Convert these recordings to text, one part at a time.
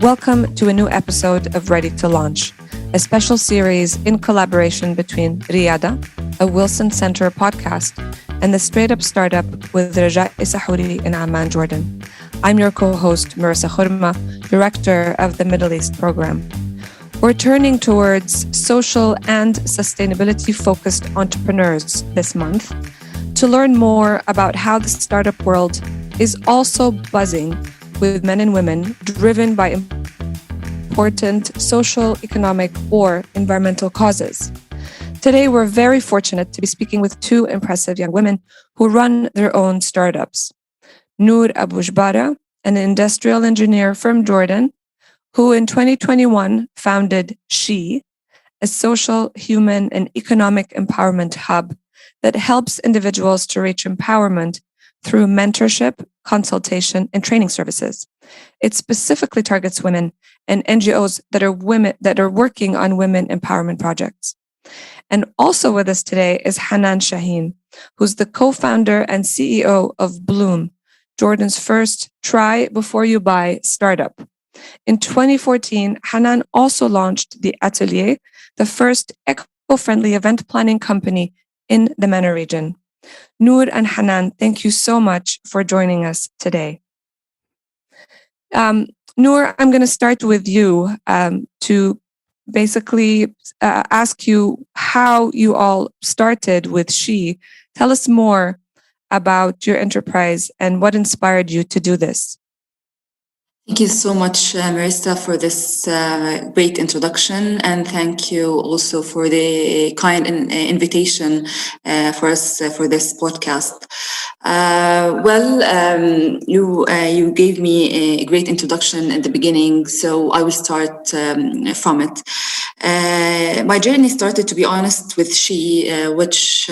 Welcome to a new episode of Ready to Launch, a special series in collaboration between Riyada, a Wilson Center podcast, and the Straight Up Startup with Raja Isahouri in Amman, Jordan. I'm your co-host, Marissa Khurma, Director of the Middle East Program. We're turning towards social and sustainability-focused entrepreneurs this month to learn more about how the startup world is also buzzing with men and women driven by important social, economic, or environmental causes. Today, we're very fortunate to be speaking with two impressive young women who run their own startups. Noor Abu Jbara, an industrial engineer from Jordan, who in 2021 founded SHEE, a social, human, and economic empowerment hub that helps individuals to reach empowerment through mentorship, consultation, and training services. It specifically targets women and NGOs that are working on women empowerment projects. And also with us today is Hanan Shahin, who's the co-founder and CEO of Bloom, Jordan's first try before you buy startup. In 2014, Hanan also launched the Atelier, the first eco-friendly event planning company in the MENA region. Noor and Hanan, thank you so much for joining us today. Noor, I'm going to start with you to basically ask you how you all started with SHEE. Tell us more about your enterprise and what inspired you to do this. Thank you so much, Marissa, for this great introduction, and thank you also for the kind invitation for us for this podcast. You gave me a great introduction at the beginning, so I will start from it. My journey started, to be honest, with SHEE, which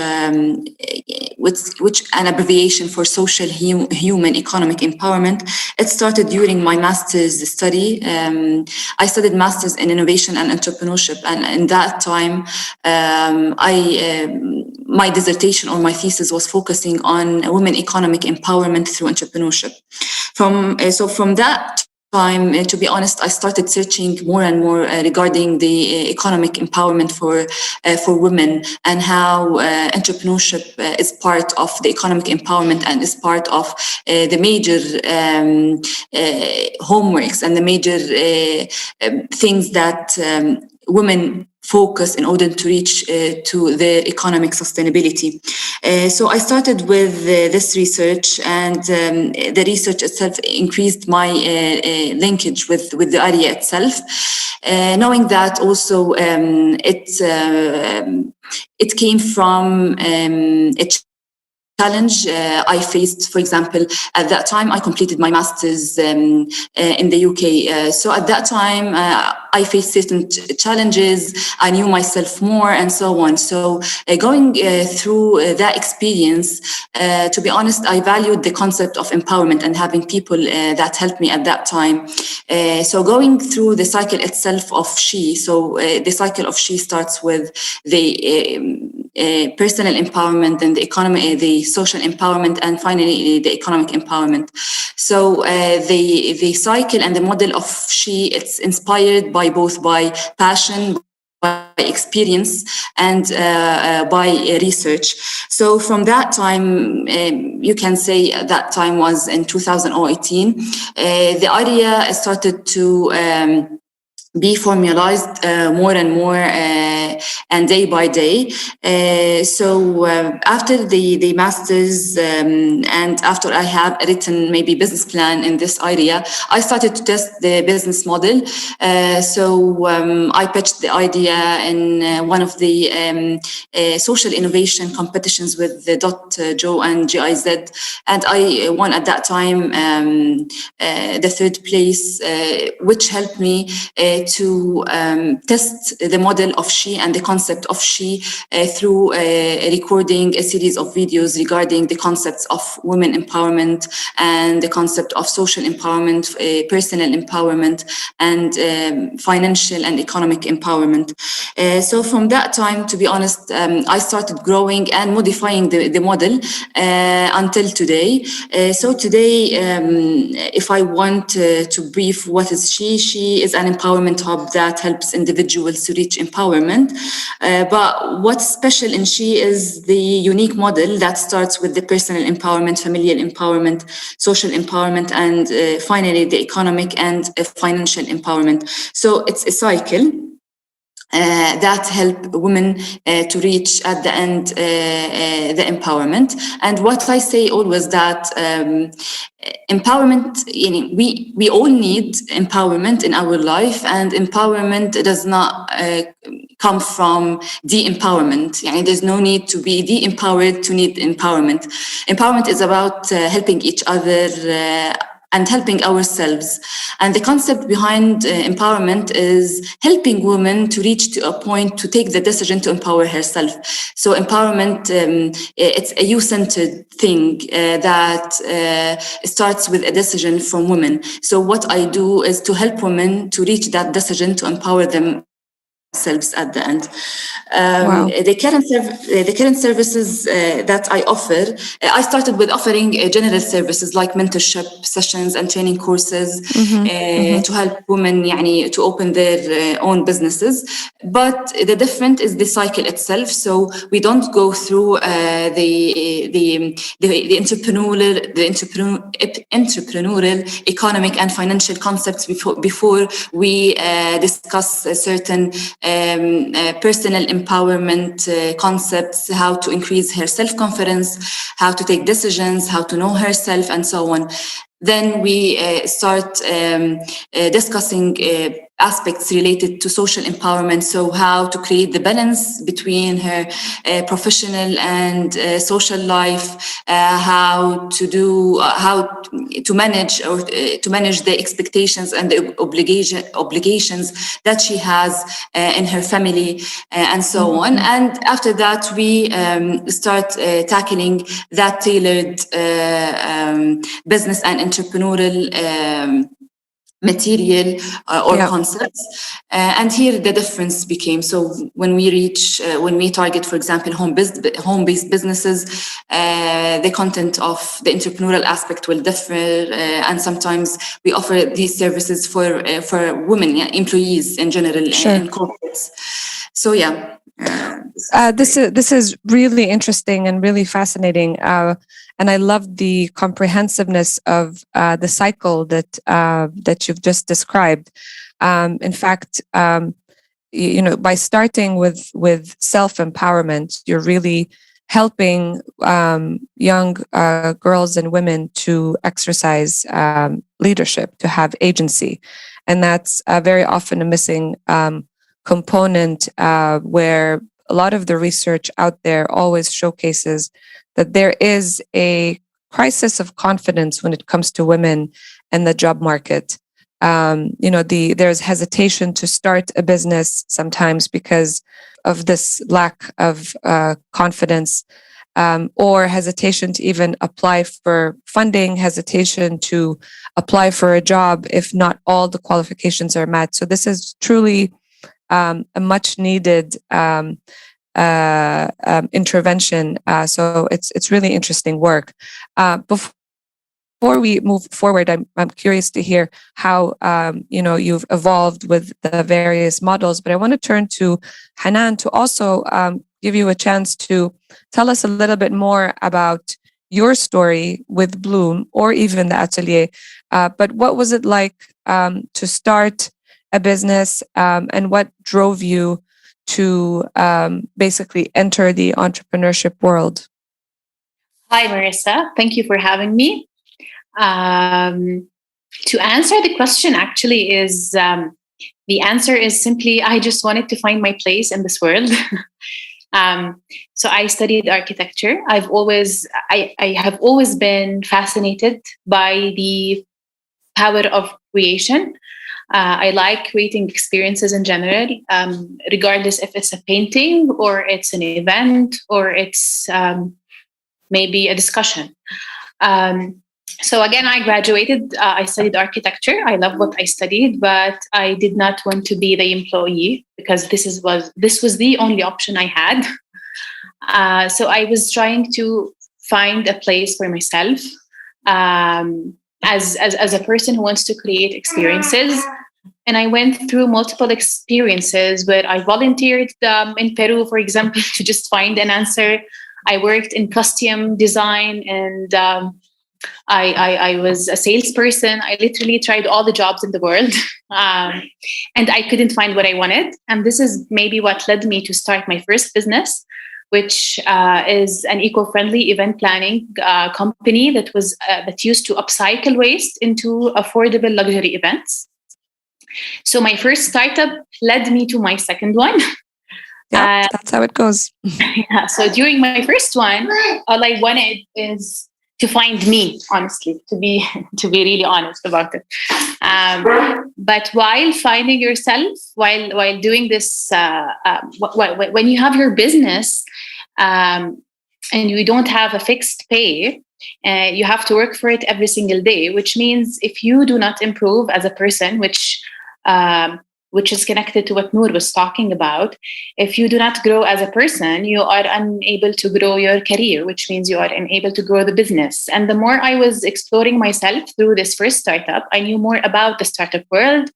an abbreviation for social human economic empowerment. It started during my master's study. I studied master's in innovation and entrepreneurship, and in that time, my dissertation or my thesis was focusing on women economic empowerment through entrepreneurship. From that time, to be honest, I started searching more and more regarding the economic empowerment for women and how entrepreneurship is part of the economic empowerment and is part of the major homeworks and the major things that women focus in order to reach to the economic sustainability. So I started with this research, and the research itself increased my linkage with the area itself, knowing that also it came from a challenge I faced. For example, at that time I completed my master's in the UK. So at that time I faced certain challenges. I knew myself more and so on. So going through that experience, to be honest, I valued the concept of empowerment and having people that helped me at that time. So going through the cycle itself of SHEE. So the cycle of SHEE starts with the personal empowerment, and the economy, the social empowerment, and finally the economic empowerment. So the cycle and the model of SHEE, it's inspired by both by passion, by experience, and by research. So from that time, you can say that time was in 2018, the idea started to be formalized more and more and day by day. So after the master's and after I have written maybe business plan in this area, I started to test the business model. So I pitched the idea in one of the social innovation competitions with the .jo and GIZ, and I won at that time the third place, which helped me to test the model of SHEE and the concept of SHEE through recording a series of videos regarding the concepts of women empowerment and the concept of social empowerment, personal empowerment, and financial and economic empowerment. So from that time, to be honest, I started growing and modifying the model until today. So today, if I want to brief what is SHEE, SHEE is an empowerment hub that helps individuals to reach empowerment. But what's special in SHEE is the unique model that starts with the personal empowerment, familial empowerment, social empowerment, and finally the economic and financial empowerment. So it's a cycle that help women to reach at the end the empowerment. And what I say always that empowerment, we all need empowerment in our life, and empowerment does not come from de-empowerment. There's no need to be de-empowered to need empowerment. Empowerment is about helping each other and helping ourselves. And the concept behind empowerment is helping women to reach to a point to take the decision to empower herself. So empowerment, it's a you-centered thing that starts with a decision from women. So what I do is to help women to reach that decision to empower themselves at the end. Wow. The current services that I offer, I started with offering general services like mentorship sessions and training courses to help women to open their own businesses. But the difference is the cycle itself. So we don't go through the entrepreneurial, economic, and financial concepts before we discuss certain personal empowerment concepts, how to increase her self-confidence, how to take decisions, how to know herself, and so on. Then we start discussing aspects related to social empowerment. So how to create the balance between her professional and social life, how to manage the expectations and the obligations that she has in her family, and so on. And after that, we start tackling that tailored business and entrepreneurial material or concepts. And here the difference became, so when we target, for example, home-based businesses, the content of the entrepreneurial aspect will differ, and sometimes we offer these services for women, employees in general, in corporates. So this is really interesting and really fascinating. And I love the comprehensiveness of the cycle that you've just described. In fact, by starting with self-empowerment, you're really helping young girls and women to exercise leadership, to have agency, and that's very often a missing component where a lot of the research out there always showcases that there is a crisis of confidence when it comes to women and the job market. There's hesitation to start a business sometimes because of this lack of confidence, or hesitation to even apply for funding, hesitation to apply for a job if not all the qualifications are met. So this is truly a much needed intervention. So it's really interesting work. Before we move forward, I'm curious to hear how you've evolved with the various models. But I want to turn to Hanan to also give you a chance to tell us a little bit more about your story with Bloom or even the Atelier. But what was it like to start a business, and what drove you to basically enter the entrepreneurship world? Hi, Marissa. Thank you for having me. To answer the question, actually, is the answer is simply I just wanted to find my place in this world. So I studied architecture. I have always been fascinated by the power of creation. I like creating experiences in general, regardless if it's a painting or it's an event or it's maybe a discussion. So again, I graduated. I studied architecture. I love what I studied, but I did not want to be the employee because this was the only option I had. So I was trying to find a place for myself as a person who wants to create experiences. And I went through multiple experiences where I volunteered in Peru, for example, to just find an answer. I worked in costume design, and I was a salesperson. I literally tried all the jobs in the world, and I couldn't find what I wanted. And this is maybe what led me to start my first business, which is an eco-friendly event planning company that used to upcycle waste into affordable luxury events. So my first startup led me to my second one. Yeah, that's how it goes. Yeah, so during my first one, all I wanted is to find me, honestly, to be really honest about it. But while finding yourself, while doing this, when you have your business and you don't have a fixed pay, you have to work for it every single day, which means if you do not improve as a person, which is connected to what Noor was talking about. If you do not grow as a person, you are unable to grow your career, which means you are unable to grow the business. And the more I was exploring myself through this first startup, I knew more about the startup world,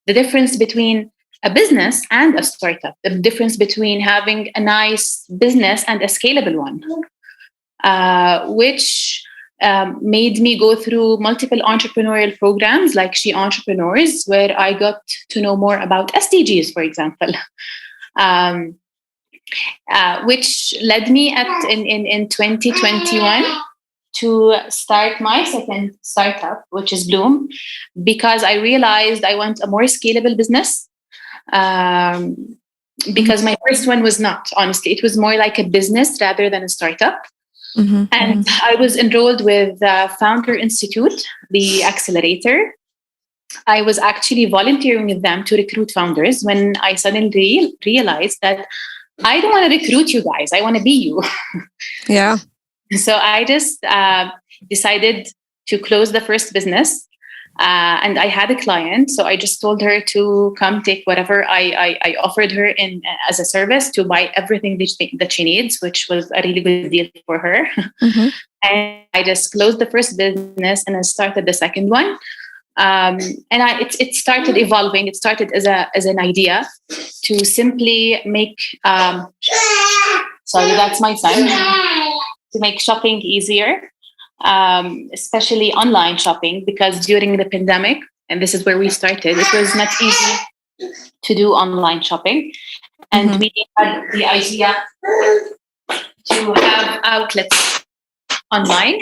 the difference between a business and a startup, the difference between having a nice business and a scalable one, which made me go through multiple entrepreneurial programs like SHEE Entrepreneurs, where I got to know more about SDGs, for example, which led me in 2021 to start my second startup, which is Bloom, because I realized I want a more scalable business. Because my first one was not, honestly, it was more like a business rather than a startup. Mm-hmm. And I was enrolled with Founder Institute, the accelerator. I was actually volunteering with them to recruit founders when I suddenly realized that I don't want to recruit you guys. I want to be you. Yeah. So I just decided to close the first business. And I had a client, so I just told her to come take whatever I offered her as a service to buy everything that she needs, which was a really good deal for her. Mm-hmm. And I just closed the first business and I started the second one. And it started evolving. It started as an idea to simply make. Sorry, that's my son. To make shopping easier. Especially online shopping, because during the pandemic, and this is where we started, it was not easy to do online shopping. And mm-hmm. we had the idea to have outlets online.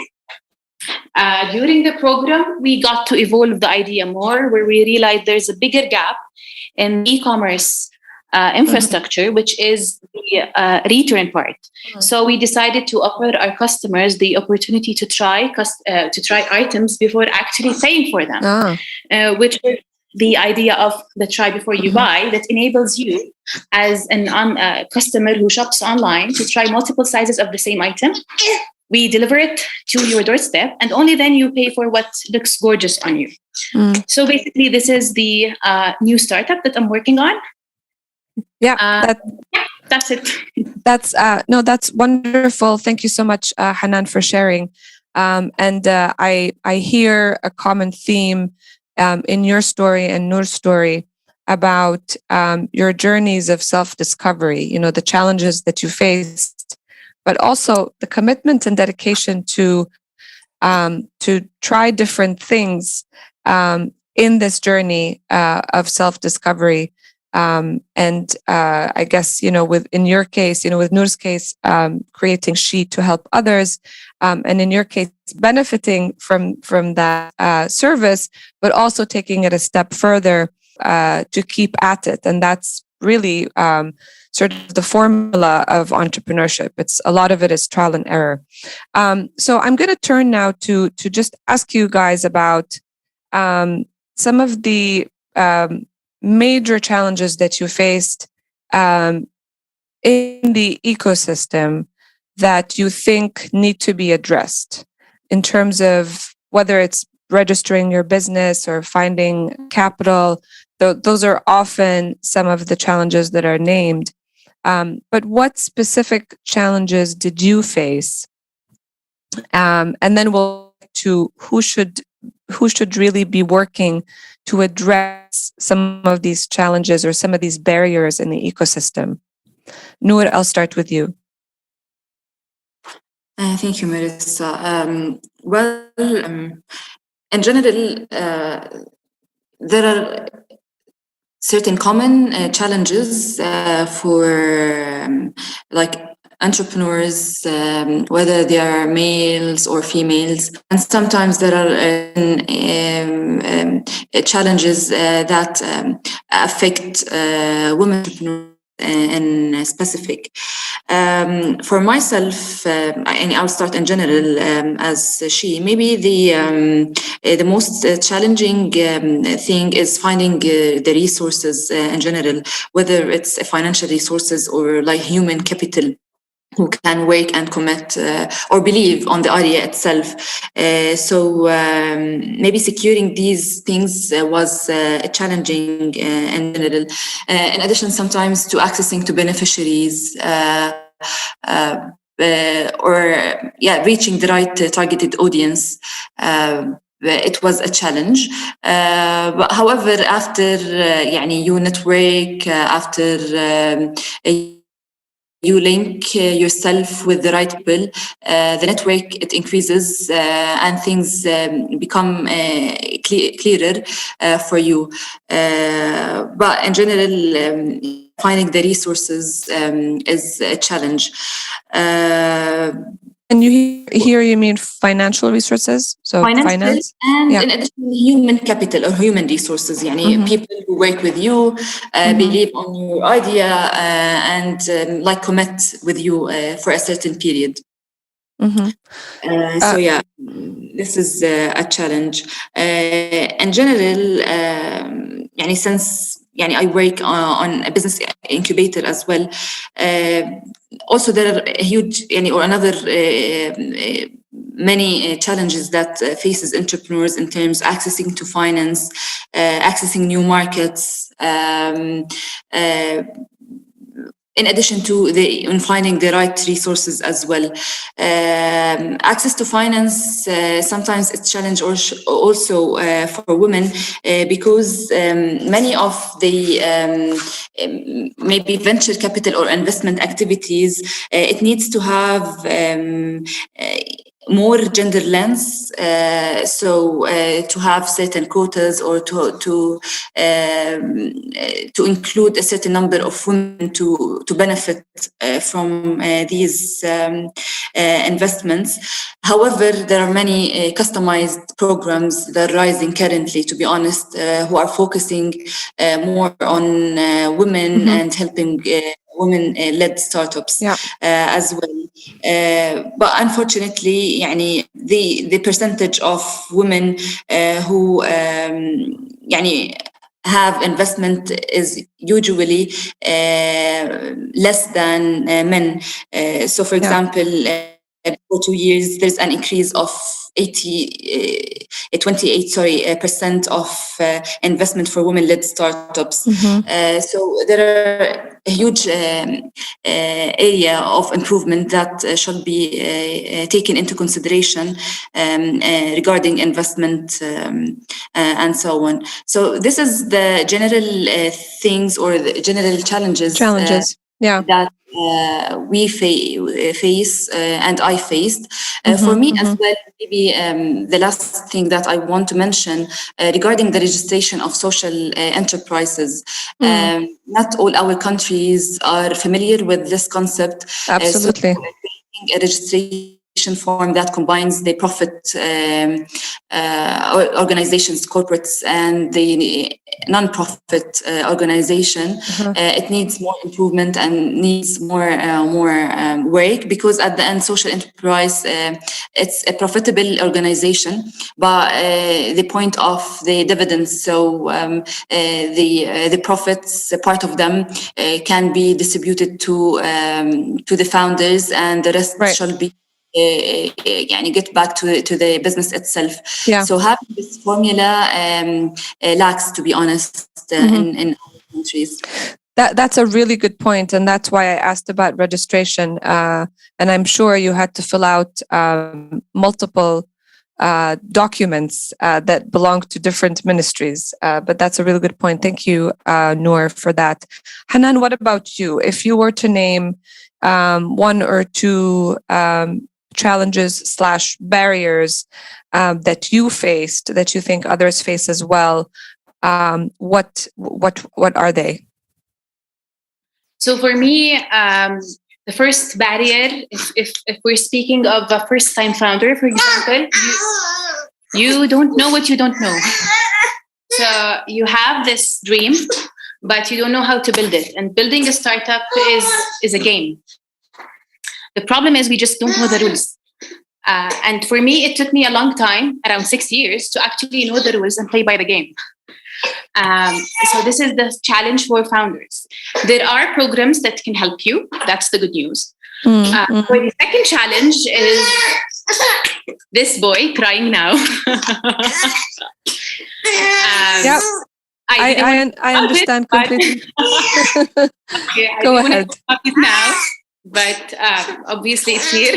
During the program, we got to evolve the idea more, where we realized there's a bigger gap in e-commerce infrastructure, mm-hmm. which is the return part. Mm-hmm. So we decided to offer our customers the opportunity to try items before actually paying for them, which is the idea of the try before you mm-hmm. buy, that enables you as a customer who shops online to try multiple sizes of the same item. We deliver it to your doorstep, and only then you pay for what looks gorgeous on you. Mm. So basically, this is the new startup that I'm working on. Yeah, that's it. That's wonderful. Thank you so much, Hanan, for sharing. And I hear a common theme in your story and Noor's story about your journeys of self-discovery. You know, the challenges that you faced, but also the commitment and dedication to try different things in this journey of self-discovery. And I guess, in your case, with Noor's case, creating SHEE to help others, and in your case, benefiting from that service, but also taking it a step further to keep at it. And that's really sort of the formula of entrepreneurship. A lot of it is trial and error. So I'm going to turn now to just ask you guys about some of the major challenges that you faced in the ecosystem that you think need to be addressed in terms of whether it's registering your business or finding capital. Those are often some of the challenges that are named. But what specific challenges did you face? And then we'll get to who should really be working to address some of these challenges or some of these barriers in the ecosystem. Noor, I'll start with you. Thank you, Marissa. In general, there are certain common challenges for like entrepreneurs, whether they are males or females, and sometimes there are challenges that affect women entrepreneurs in specific. For myself, and I'll start in general as SHEE. Maybe the most challenging thing is finding the resources in general, whether it's financial resources or like human capital, who can work and commit or believe on the idea itself. So maybe securing these things was challenging in general. In addition, sometimes to accessing to beneficiaries reaching the right targeted audience. It was a challenge. But however, after you network, after you link yourself with the right people, the network, it increases and things become clearer for you. But in general, finding the resources is a challenge. And you mean financial resources? So finance? And in addition, human capital or human resources. People who work with you, believe on your idea, and commit with you for a certain period. This is a challenge. In general, since I work on a business incubator as well. Also, there are huge, many challenges that faces entrepreneurs in terms of accessing to finance, accessing new markets, in addition to finding the right resources as well. Access to finance, sometimes it's challenge also for women because many of the maybe venture capital or investment activities, it needs to have more gender lens, so to have certain quotas or to include a certain number of women to benefit from these investments. However, there are many customized programs that are rising currently, to be honest, who are focusing more on women and helping women-led startups as well. But unfortunately, the percentage of women who have investment is usually less than men. So, for example, for 2 years, there's an increase of 28% of investment for women-led startups. So there are a huge area of improvement that should be taken into consideration regarding investment and so on. So this is the general things or the general challenges. That we face and I faced. For me as well, maybe the last thing that I want to mention regarding the registration of social enterprises. Not all our countries are familiar with this concept. Absolutely. So a registration form that combines the profit organizations, corporates, and the non-profit organization. It needs more improvement and needs more work, because at the end, social enterprise, it's a profitable organization, but the point of the dividends, so the profits, part of them can be distributed to the founders, and the rest shall be get back to the business itself. So having this formula lacks, to be honest, in countries. That's a really good point, and that's why I asked about registration. And I'm sure you had to fill out multiple documents that belong to different ministries. But that's a really good point. Thank you, Noor, for that. Hanan, what about you? If you were to name one or two challenges / barriers that you faced, that you think others face as well, what are they? So for me, the first barrier, if we're speaking of a first-time founder, for example, you don't know what you don't know. So you have this dream, but you don't know how to build it. And building a startup is a game. The problem is we just don't know the rules. And for me, it took me a long time, around 6 years, to actually know the rules and play by the game. So this is the challenge for founders. There are programs that can help you. That's the good news. For the second challenge is this boy crying now. I understand completely. Go ahead. Now, but obviously it's here.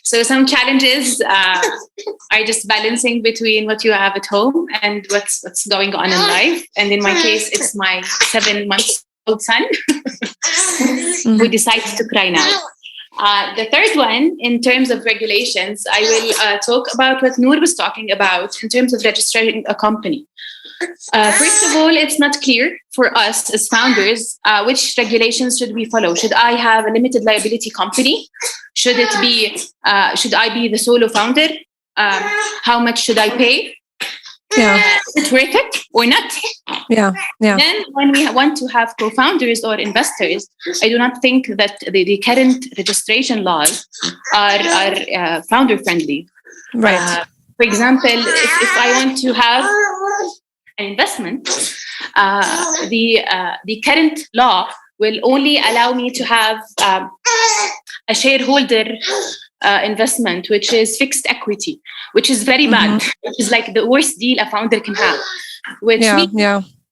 So some challenges are just balancing between what you have at home and what's going on in life. And in my case, it's my 7-month-old son who decides to cry now. The third one, in terms of regulations, I will talk about what Noor was talking about in terms of registering a company. First of all, it's not clear for us as founders which regulations should we follow. Should I have a limited liability company? Should I be the solo founder? How much should I pay? Is it worth it or not? Then when we want to have co-founders or investors, I do not think that the current registration laws are founder friendly. Right. For example, if I want to have an investment, the current law will only allow me to have a shareholder investment, which is fixed equity, which is very bad. It's like the worst deal a founder can have. Which means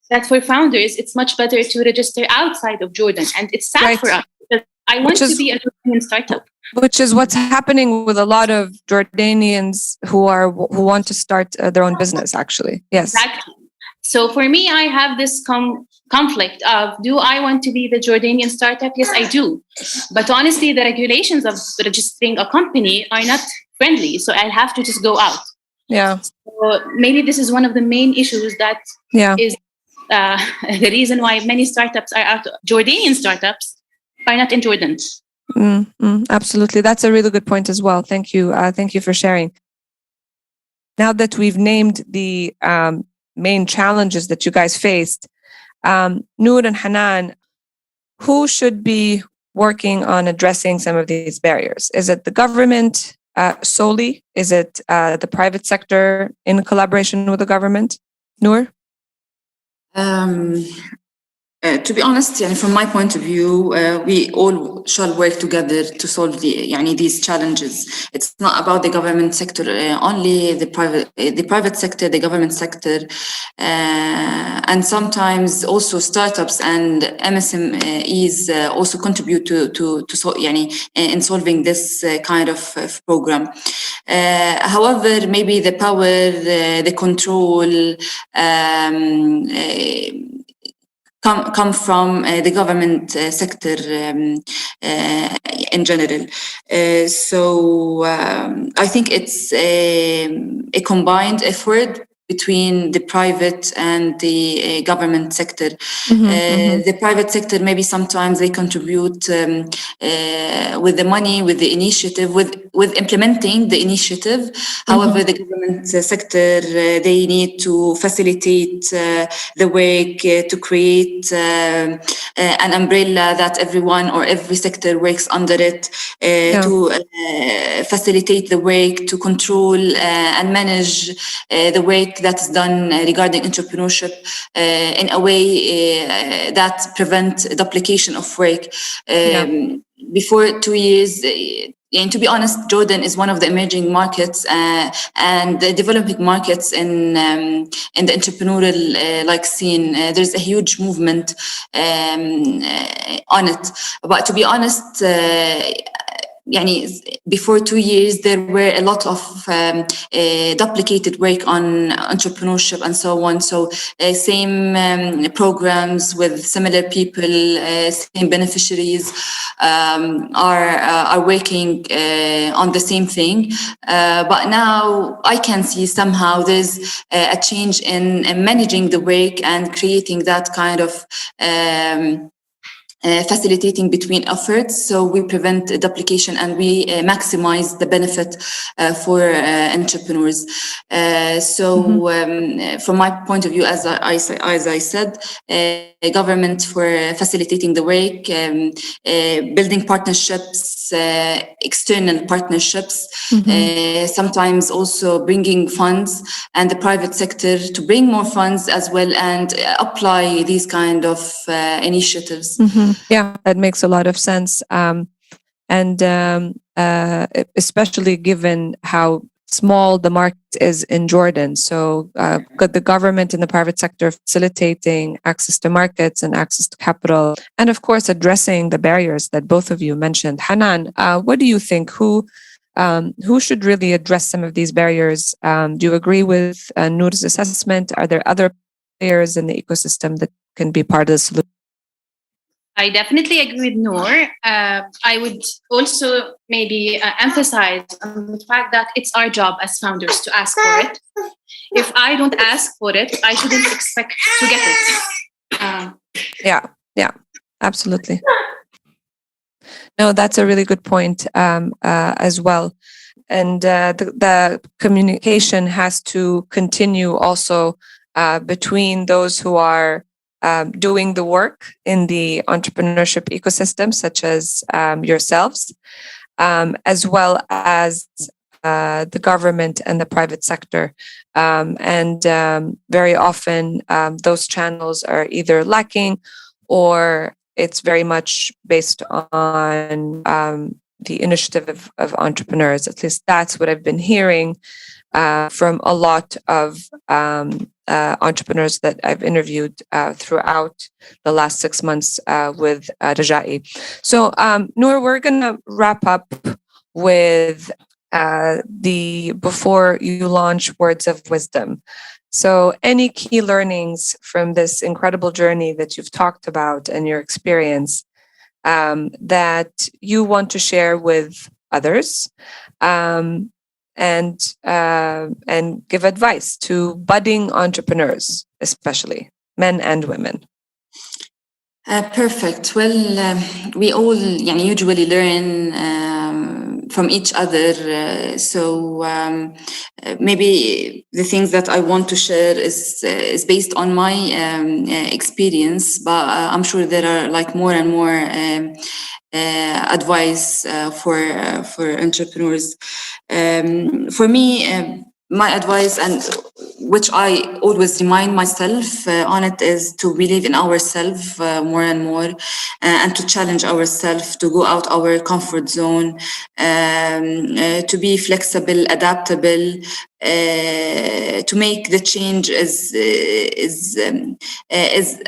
that for founders, it's much better to register outside of Jordan. And it's sad for us, because I want to be a Jordanian startup. Which is what's happening with a lot of Jordanians who want to start their own business, actually. Yes. Exactly. So for me, I have this conflict of, do I want to be the Jordanian startup? Yes, I do. But honestly, the regulations of registering a company are not friendly. So I'll have to just go out. Yeah. So maybe this is one of the main issues that is the reason why many startups are out. Jordanian startups are not in Jordan. Absolutely. That's a really good point as well. Thank you. Thank you for sharing. Now that we've named the main challenges that you guys faced, Noor and Hanan, who should be working on addressing some of these barriers? Is it the government solely? Is it the private sector in collaboration with the government? Noor? To be honest, from my point of view, we all shall work together to solve these challenges. It's not about the government sector only, the private sector, the government sector, and sometimes also startups and MSMEs also contribute to in solving this kind of program. However, maybe the power, the control, come from the government sector in general. So I think it's a combined effort between the private and the government sector. The private sector, maybe sometimes they contribute with the money, with the initiative, with implementing the initiative. However, the government sector, they need to facilitate the work, to create an umbrella that everyone or every sector works under it, to facilitate the work, to control and manage the work that's done regarding entrepreneurship in a way that prevent duplication of work. Before 2 years, and to be honest, Jordan is one of the emerging markets and the developing markets in the entrepreneurial scene. There's a huge movement on it. But to be honest, before 2 years, there were a lot of duplicated work on entrepreneurship and so on. So same programs with similar people, same beneficiaries are working on the same thing. But now I can see somehow there's a change in managing the work and creating that kind of facilitating between efforts, so we prevent duplication and we maximize the benefit for entrepreneurs. From my point of view, as I said, government for facilitating the work, building partnerships, external partnerships, sometimes also bringing funds, and the private sector to bring more funds as well and apply these kind of initiatives. Yeah, that makes a lot of sense. Especially given how small the market is in Jordan. So the government and the private sector facilitating access to markets and access to capital, and of course, addressing the barriers that both of you mentioned. Hanan, what do you think? Who should really address some of these barriers? Do you agree with Noor's assessment? Are there other players in the ecosystem that can be part of the solution? I definitely agree with Noor. I would also maybe emphasize on the fact that it's our job as founders to ask for it. If I don't ask for it, I shouldn't expect to get it. Yeah, absolutely. No, that's a really good point as well. And the communication has to continue also between those who are doing the work in the entrepreneurship ecosystem, such as yourselves, as well as the government and the private sector. Very often, those channels are either lacking or it's very much based on the initiative of entrepreneurs. At least that's what I've been hearing from a lot of entrepreneurs that I've interviewed throughout the last 6 months with Raja'i. So, Noor, we're going to wrap up with the before you launch words of wisdom. So any key learnings from this incredible journey that you've talked about and your experience that you want to share with others, and give advice to budding entrepreneurs, especially men and women? Perfect. Well, we all usually learn from each other. So maybe the things that I want to share is based on my experience, but I'm sure there are more and more advice for entrepreneurs. For me, my advice, and which I always remind myself on it, is to believe in ourselves more and more, and to challenge ourselves, to go out our comfort zone, to be flexible, adaptable, to make the change is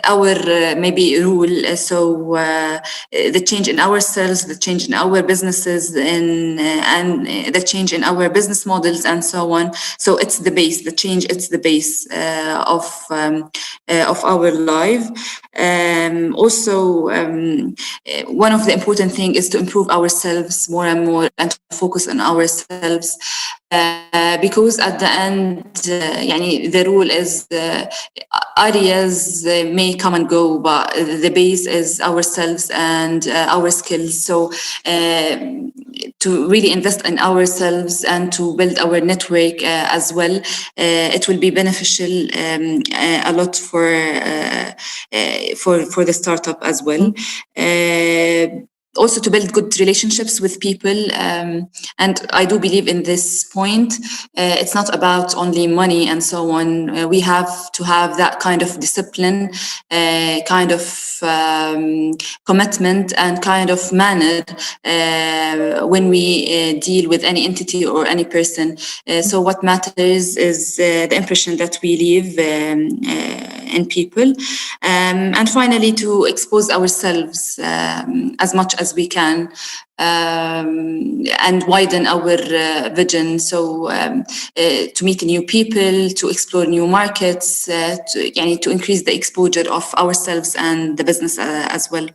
our maybe rule. So the change in ourselves, the change in our businesses, and the change in our business models, and so on. So it's the base. The change, it's the base of our life. Also, one of the important things is to improve ourselves more and more and to focus on ourselves. because at the end, the rule is areas may come and go, but the base is ourselves and our skills. So to really invest in ourselves and to build our network as well, it will be beneficial a lot for the startup as well. Also to build good relationships with people. And I do believe in this point. It's not about only money and so on. We have to have that kind of discipline, kind of commitment and kind of manner when we deal with any entity or any person. So what matters is the impression that we leave in people. And finally, to expose ourselves as much as we can and widen our vision. So to meet new people, to explore new markets, to increase the exposure of ourselves and the business as well.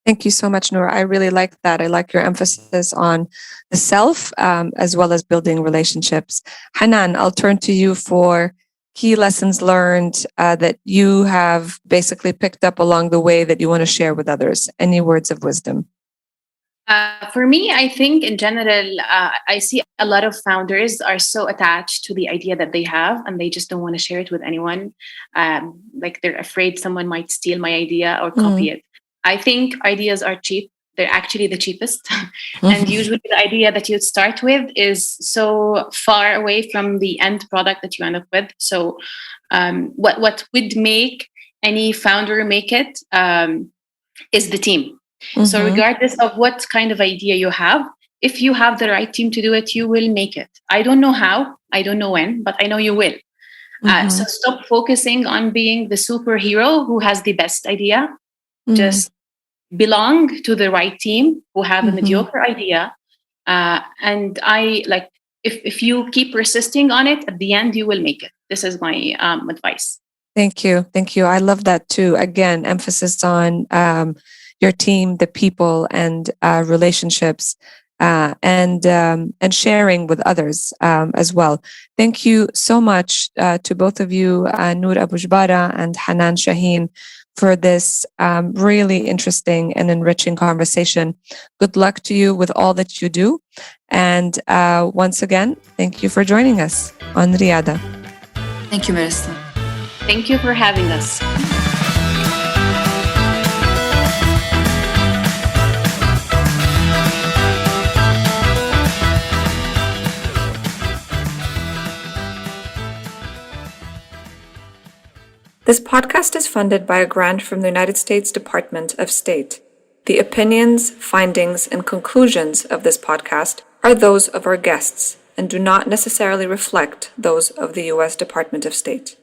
Thank you so much, Noor. I really like that. I like your emphasis on the self as well as building relationships. Hanan, I'll turn to you for key lessons learned that you have basically picked up along the way that you want to share with others. Any words of wisdom? For me, I think in general, I see a lot of founders are so attached to the idea that they have and they just don't want to share it with anyone. Like they're afraid someone might steal my idea or copy it. I think ideas are cheap. They're actually the cheapest. And usually the idea that you start with is so far away from the end product that you end up with. So what would make any founder make it is the team. So regardless of what kind of idea you have, if you have the right team to do it, you will make it. I don't know how, I don't know when, but I know you will. So stop focusing on being the superhero who has the best idea. Just belong to the right team who have a mediocre idea. And if you keep persisting on it, at the end, you will make it. This is my advice. Thank you. Thank you. I love that too. Again, emphasis on your team, the people and relationships and sharing with others as well. Thank you so much to both of you, Noor Abu Jbara and Hanan Shahin, for this really interesting and enriching conversation. Good luck to you with all that you do. And once again, thank you for joining us on Riyada. Thank you, Marissa. Thank you for having us. This podcast is funded by a grant from the United States Department of State. The opinions, findings, and conclusions of this podcast are those of our guests and do not necessarily reflect those of the U.S. Department of State.